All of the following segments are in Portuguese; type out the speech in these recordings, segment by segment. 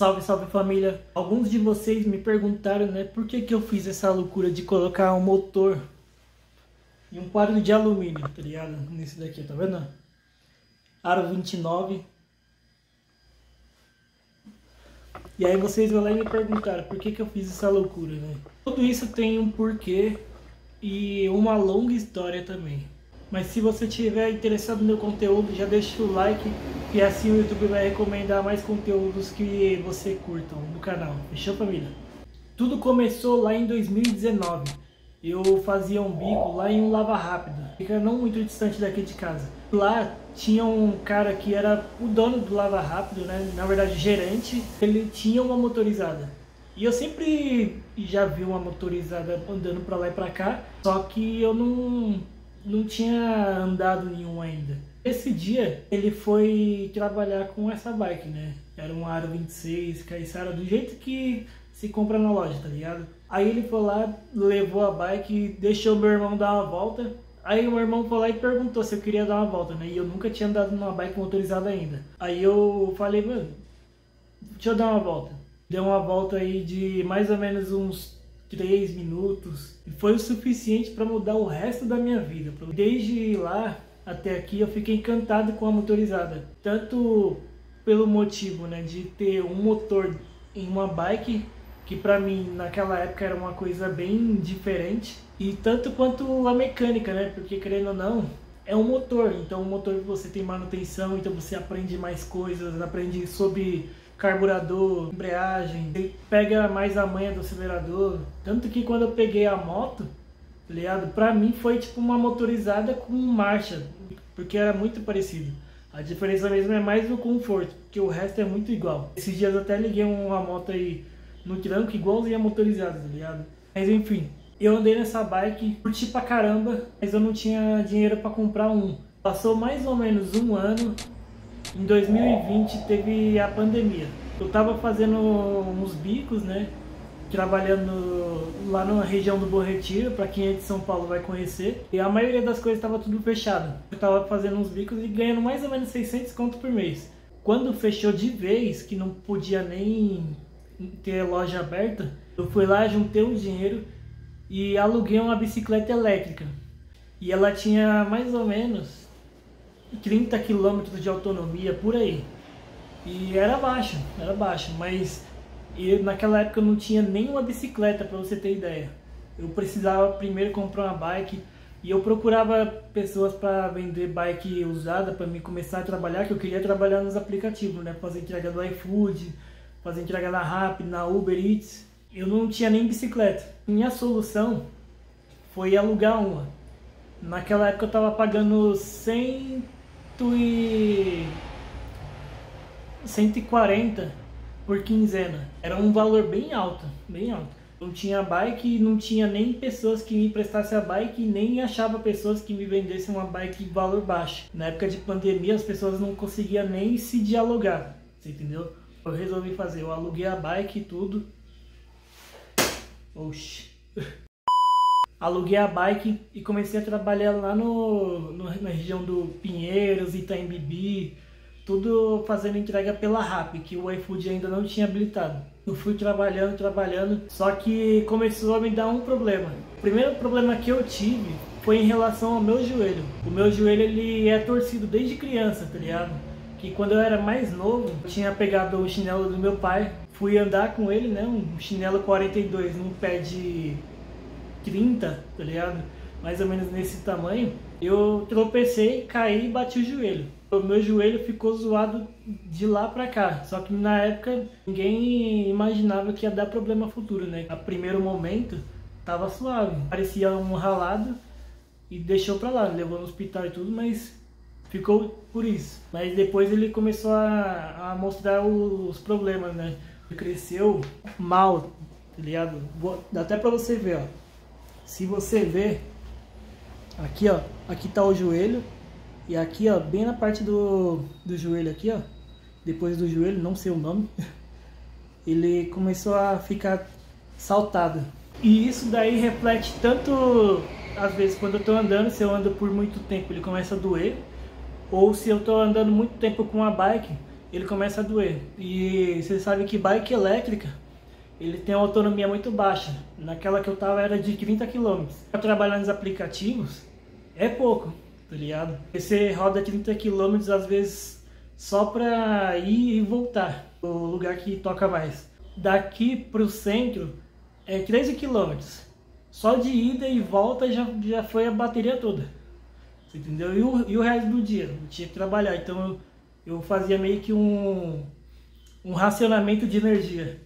Salve, salve família! Alguns de vocês me perguntaram, né, por que eu fiz essa loucura de colocar um motor e um quadro de alumínio, tá ligado? Nesse daqui, tá vendo? Aro 29. E aí vocês vão lá e me perguntaram por que eu fiz essa loucura, né? Tudo isso tem um porquê e uma longa história também. Mas se você estiver interessado no meu conteúdo, já deixa o like, e assim o YouTube vai recomendar mais conteúdos que você curtam no canal. Fechou, família? Tudo começou lá em 2019. Eu fazia um bico lá em um Lava Rápido, fica não muito distante daqui de casa. Lá tinha um cara que era o dono do Lava Rápido, né? Na verdade gerente. Ele tinha uma motorizada. E eu sempre já vi uma motorizada andando pra lá e pra cá, só que eu não tinha andado nenhum ainda. Esse dia ele foi trabalhar com essa bike, né? Era um Aro 26, Caiçara, do jeito que se compra na loja, tá ligado? Aí ele foi lá, levou a bike, deixou meu irmão dar uma volta. Aí o meu irmão foi lá e perguntou se eu queria dar uma volta, né? E eu nunca tinha andado numa bike motorizada ainda. Aí eu falei, mano, deixa eu dar uma volta. Deu uma volta aí de mais ou menos uns 3 minutos. E foi o suficiente para mudar o resto da minha vida. Desde lá até aqui eu fiquei encantado com a motorizada. Tanto pelo motivo, né, de ter um motor em uma bike, que pra mim naquela época era uma coisa bem diferente. E tanto quanto a mecânica, né, porque querendo ou não, é um motor. Então o motor você tem manutenção, então você aprende mais coisas, aprende sobre carburador, embreagem, pega mais a manha do acelerador. Tanto que quando eu peguei a moto, tá ligado? Pra mim foi tipo uma motorizada com marcha, porque era muito parecido. A diferença mesmo é mais no conforto, porque o resto é muito igual. Esses dias eu até liguei uma moto aí no tranco, igualzinha a motorizada, tá ligado? Mas enfim, eu andei nessa bike, curti pra caramba, mas eu não tinha dinheiro pra comprar um. Passou mais ou menos um ano. Em 2020 teve a pandemia. Eu tava fazendo uns bicos, né? Trabalhando lá na região do Bom Retiro, para quem é de São Paulo vai conhecer. E a maioria das coisas estava tudo fechado. Eu tava fazendo uns bicos e ganhando mais ou menos 600 conto por mês. Quando fechou de vez, que não podia nem ter loja aberta, eu fui lá, juntei um dinheiro e aluguei uma bicicleta elétrica. E ela tinha mais ou menos 30 km de autonomia, por aí. E era baixa, mas naquela época eu não tinha nenhuma bicicleta, para você ter ideia. Eu precisava primeiro comprar uma bike e eu procurava pessoas para vender bike usada para me começar a trabalhar, que eu queria trabalhar nos aplicativos, né? Fazer entrega do iFood, fazer entrega na Rappi, na Uber Eats. Eu não tinha nem bicicleta. Minha solução foi alugar uma. Naquela época eu tava pagando 140 por quinzena. Era um valor bem alto, bem alto. Não tinha bike, não tinha nem pessoas que me emprestassem a bike, nem achava pessoas que me vendessem uma bike de valor baixo. Na época de pandemia as pessoas não conseguiam nem se dialogar, você entendeu? Eu resolvi fazer, eu aluguei a bike e tudo. Oxi. Aluguei a bike e comecei a trabalhar lá na região do Pinheiros, Itaim Bibi, tudo fazendo entrega pela Rappi, que o iFood ainda não tinha habilitado. Eu fui trabalhando, só que começou a me dar um problema. O primeiro problema que eu tive foi em relação ao meu joelho. O meu joelho ele é torcido desde criança, tá ligado? Que quando eu era mais novo, eu tinha pegado o chinelo do meu pai, fui andar com ele, né, um chinelo 42 num pé de 30, tá ligado? Mais ou menos nesse tamanho. Eu tropecei, caí e bati o joelho. O meu joelho ficou zoado de lá pra cá. Só que na época ninguém imaginava que ia dar problema futuro, né? A primeiro momento tava suave. Parecia um ralado e deixou pra lá. Levou no hospital e tudo, mas ficou por isso. Mas depois ele começou a mostrar os problemas, né? Cresceu mal, tá ligado? Dá até pra você ver, ó. Se você ver, aqui ó, aqui tá o joelho, e aqui ó, bem na parte do joelho aqui ó, depois do joelho, não sei o nome, ele começou a ficar saltado. E isso daí reflete tanto, às vezes quando eu tô andando, se eu ando por muito tempo ele começa a doer, ou se eu tô andando muito tempo com a bike, ele começa a doer. E você sabe que bike elétrica, ele tem uma autonomia muito baixa. Naquela que eu tava era de 30 km. Para trabalhar nos aplicativos, é pouco, tá ligado? Você roda 30 km às vezes só pra ir e voltar, o lugar que toca mais. Daqui pro centro é 13 km. Só de ida e volta já foi a bateria toda. Você entendeu? E o resto do dia? Eu tinha que trabalhar. Então eu fazia meio que um racionamento de energia.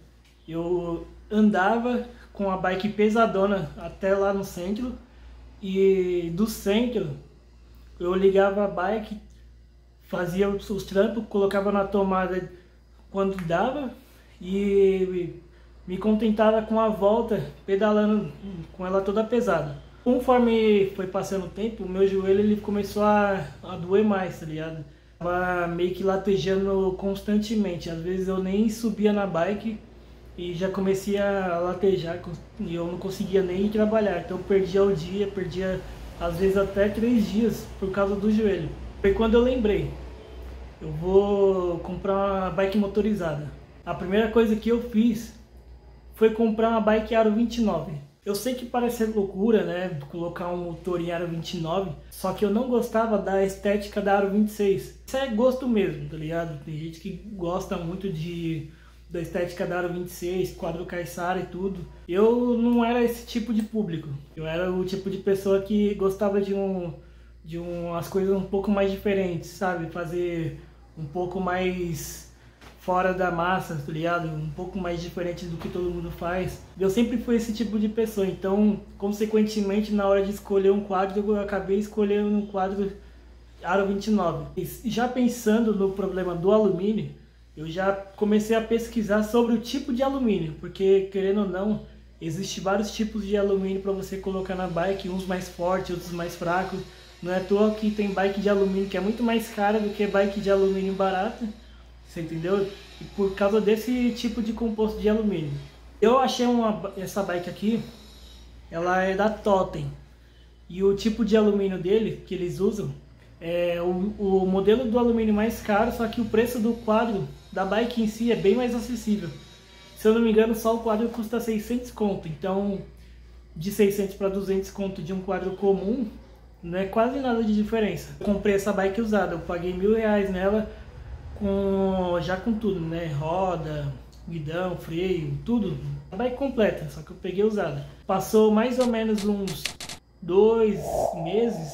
Eu andava com a bike pesadona até lá no centro. E do centro eu ligava a bike, fazia os trampos, colocava na tomada quando dava e me contentava com a volta pedalando com ela toda pesada. Conforme foi passando o tempo, o meu joelho ele começou a doer mais, tá ligado? Tava meio que latejando constantemente, às vezes eu nem subia na bike e já comecei a latejar e eu não conseguia nem ir trabalhar, então eu perdia o dia, perdia às vezes até 3 dias por causa do joelho. Foi quando eu lembrei, eu vou comprar uma bike motorizada. A primeira coisa que eu fiz foi comprar uma bike Aro 29. Eu sei que parece loucura, né, colocar um motor em Aro 29, só que eu não gostava da estética da Aro 26. Isso é gosto mesmo, tá ligado? Tem gente que gosta muito da estética da Aro 26, quadro Caissara e tudo. Eu não era esse tipo de público. Eu era o tipo de pessoa que gostava de umas coisas um pouco mais diferentes, sabe? Fazer um pouco mais fora da massa, tá ligado? Um pouco mais diferente do que todo mundo faz. Eu sempre fui esse tipo de pessoa, então, consequentemente, na hora de escolher um quadro, eu acabei escolhendo um quadro Aro 29. E já pensando no problema do alumínio, eu já comecei a pesquisar sobre o tipo de alumínio, porque, querendo ou não, existe vários tipos de alumínio para você colocar na bike, uns mais fortes, outros mais fracos. Não é à toa que tem bike de alumínio que é muito mais cara do que bike de alumínio barata, você entendeu? E por causa desse tipo de composto de alumínio. Eu achei essa bike aqui, ela é da Totem. E o tipo de alumínio dele, que eles usam, é o modelo do alumínio mais caro, só que o preço do quadro da bike em si é bem mais acessível. Se eu não me engano, só o quadro custa 600 conto. Então, de 600 para 200 conto de um quadro comum, não é quase nada de diferença. Eu comprei essa bike usada, eu paguei R$1.000 nela, já com tudo, né? Roda, guidão, freio, tudo. A bike completa, só que eu peguei usada. Passou mais ou menos uns 2 meses,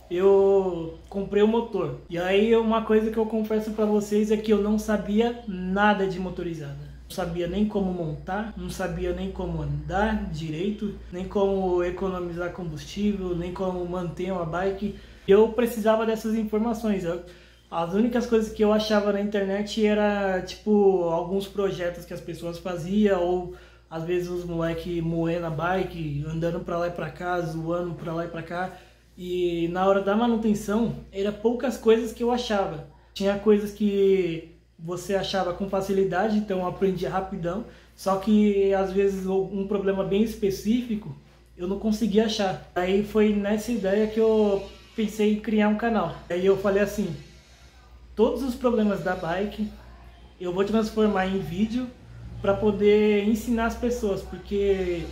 eu comprei o motor. E aí uma coisa que eu confesso pra vocês é que eu não sabia nada de motorizada. Não sabia nem como montar, não sabia nem como andar direito, nem como economizar combustível, nem como manter uma bike. Eu precisava dessas informações. As únicas coisas que eu achava na internet era tipo alguns projetos que as pessoas faziam, ou às vezes os moleques moendo a bike, andando pra lá e pra cá, zoando pra lá e pra cá. E na hora da manutenção, eram poucas coisas que eu achava. Tinha coisas que você achava com facilidade, então eu aprendia rapidão. Só que às vezes um problema bem específico, eu não conseguia achar. Aí foi nessa ideia que eu pensei em criar um canal. Aí eu falei assim, todos os problemas da bike eu vou transformar em vídeo para poder ensinar as pessoas, porque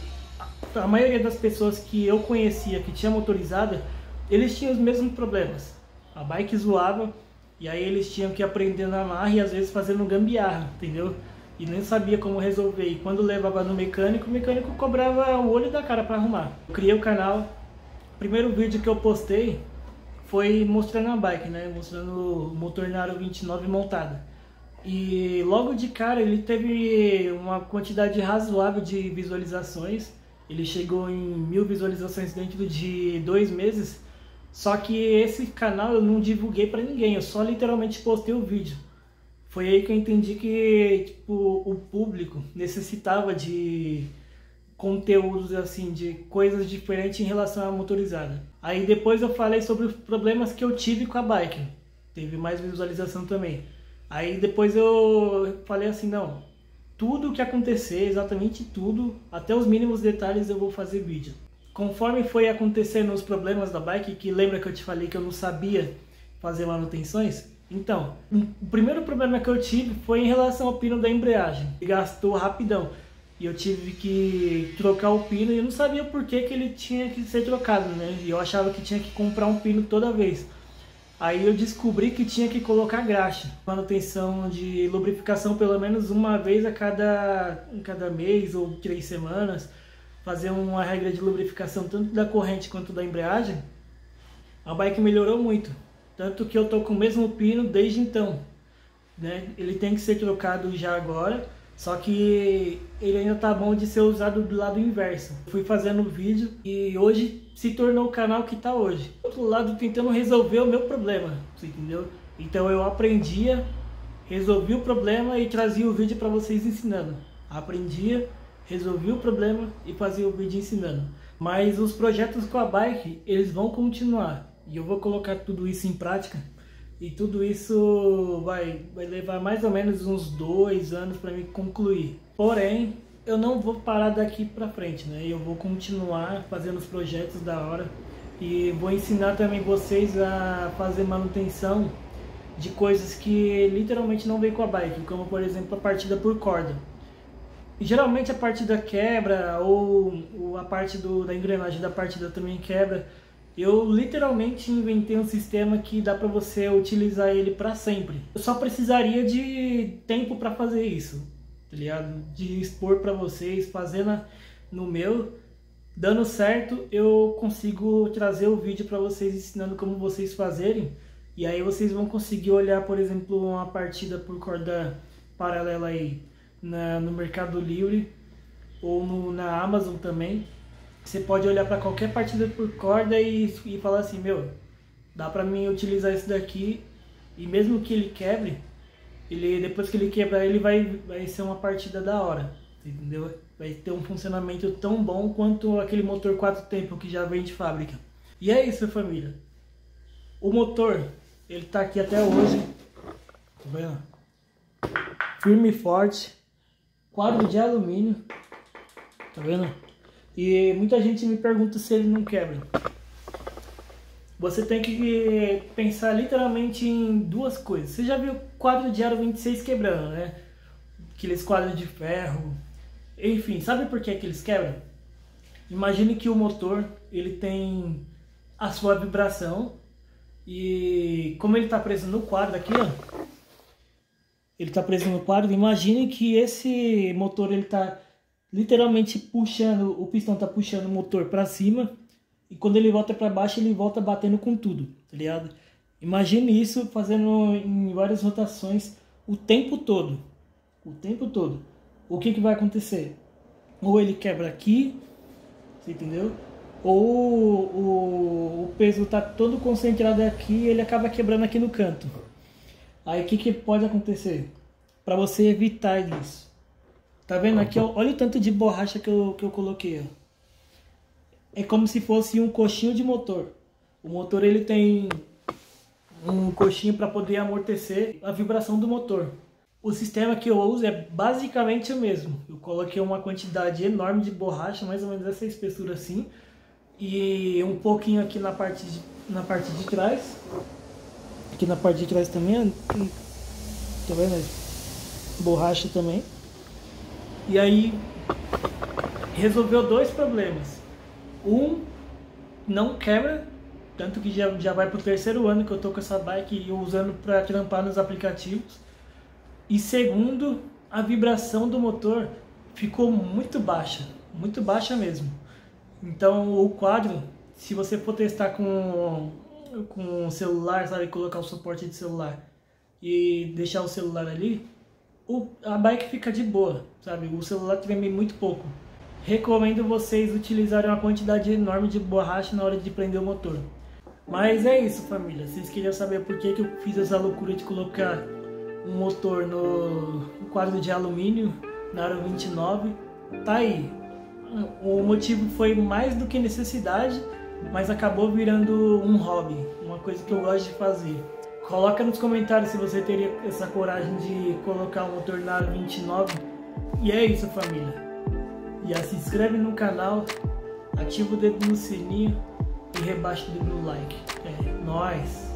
a maioria das pessoas que eu conhecia que tinha motorizada, eles tinham os mesmos problemas. A bike zoava e aí eles tinham que aprender na marra e às vezes fazendo gambiarra, entendeu? E nem sabia como resolver. E quando levava no mecânico, o mecânico cobrava o olho da cara para arrumar. Eu criei o canal. O primeiro vídeo que eu postei foi mostrando a bike, né? Mostrando o motor na Aro 29 montada. E logo de cara ele teve uma quantidade razoável de visualizações. Ele chegou em 1000 visualizações dentro de 2 meses. Só que esse canal eu não divulguei pra ninguém, eu só literalmente postei o vídeo. Foi aí que eu entendi que tipo, o público necessitava de conteúdos assim, de coisas diferentes em relação à motorizada. Aí depois eu falei sobre os problemas que eu tive com a bike. Teve mais visualização também. Aí depois eu falei assim, não, tudo o que acontecer, exatamente tudo, até os mínimos detalhes eu vou fazer vídeo. Conforme foi acontecendo os problemas da bike, que lembra que eu te falei que eu não sabia fazer manutenções, Então, o primeiro problema que eu tive foi em relação ao pino da embreagem. Ele gastou rapidão e eu tive que trocar o pino e eu não sabia por que ele tinha que ser trocado, né? E eu achava que tinha que comprar um pino toda vez. Aí eu descobri que tinha que colocar graxa, manutenção de lubrificação pelo menos uma vez a cada mês ou 3 semanas, fazer uma regra de lubrificação tanto da corrente quanto da embreagem. A bike melhorou muito, tanto que eu tô com o mesmo pino desde então, né? Ele tem que ser trocado já agora, só que ele ainda tá bom de ser usado do lado inverso. Fui fazendo vídeo e hoje se tornou o canal que tá hoje. Do outro lado, tentando resolver o meu problema, você entendeu? Então eu aprendia, resolvi o problema e trazia o vídeo para vocês ensinando. Aprendia, resolvi o problema e fazia o vídeo ensinando. Mas os projetos com a bike, eles vão continuar. E eu vou colocar tudo isso em prática. E tudo isso vai levar mais ou menos uns 2 anos para me concluir. Porém, eu não vou parar daqui para frente, né? Eu vou continuar fazendo os projetos da hora. E vou ensinar também vocês a fazer manutenção de coisas que literalmente não vem com a bike. Como, por exemplo, a partida por corda. E geralmente a partida quebra ou a parte da engrenagem da partida também quebra. Eu literalmente inventei um sistema que dá para você utilizar ele para sempre. Eu só precisaria de tempo para fazer isso, tá ligado? De expor para vocês, fazendo no meu, dando certo, eu consigo trazer o vídeo para vocês ensinando como vocês fazerem. E aí vocês vão conseguir olhar, por exemplo, uma partida por corda paralela aí no Mercado Livre ou na Amazon também. Você pode olhar para qualquer partida por corda e falar assim, meu, dá para mim utilizar esse daqui, e mesmo que ele quebre, depois que ele quebrar, ele vai ser uma partida da hora, entendeu? Vai ter um funcionamento tão bom quanto aquele motor 4 tempos que já vem de fábrica. E é isso, família. O motor, ele tá aqui até hoje, tá vendo? Firme e forte, quadro de alumínio, tá vendo? E muita gente me pergunta se ele não quebra. Você tem que pensar literalmente em 2 coisas. Você já viu quadro de aro 26 quebrando, né? Aqueles quadros de ferro. Enfim, sabe por que eles quebram? Imagine que o motor, ele tem a sua vibração. E como ele está preso no quadro aqui, ó. Ele está preso no quadro. Imagine que esse motor, ele está literalmente puxando, o pistão tá puxando o motor para cima, e quando ele volta para baixo, ele volta batendo com tudo, tá ligado? Imagine isso fazendo em várias rotações o tempo todo. O tempo todo. O que vai acontecer? Ou ele quebra aqui, você entendeu? Ou o peso tá todo concentrado aqui e ele acaba quebrando aqui no canto. Aí o que pode acontecer? Para você evitar isso. Tá vendo aqui? Olha o tanto de borracha que eu coloquei. Ó. É como se fosse um coxinho de motor. O motor, ele tem um coxinho para poder amortecer a vibração do motor. O sistema que eu uso é basicamente o mesmo. Eu coloquei uma quantidade enorme de borracha, mais ou menos essa espessura assim. E um pouquinho aqui na parte de trás. Aqui na parte de trás também. Tá vendo? Borracha também. E aí resolveu 2 problemas. Um, não quebra, tanto que já vai pro 3º ano que eu tô com essa bike usando para trampar nos aplicativos. E segundo, a vibração do motor ficou muito baixa mesmo. Então o quadro, se você for testar com o celular, sabe, colocar o suporte de celular e deixar o celular ali, a bike fica de boa, sabe? O celular treme muito pouco. Recomendo vocês utilizarem uma quantidade enorme de borracha na hora de prender o motor. Mas é isso, família. Vocês queriam saber por que eu fiz essa loucura de colocar um motor no quadro de alumínio, na aro 29? Tá aí. O motivo foi mais do que necessidade, mas acabou virando um hobby, uma coisa que eu gosto de fazer. Coloca nos comentários se você teria essa coragem de colocar o motor na aro 29. E é isso, família. Já se inscreve no canal, ativa o dedo no sininho e rebaixa o dedo no like. É nóis!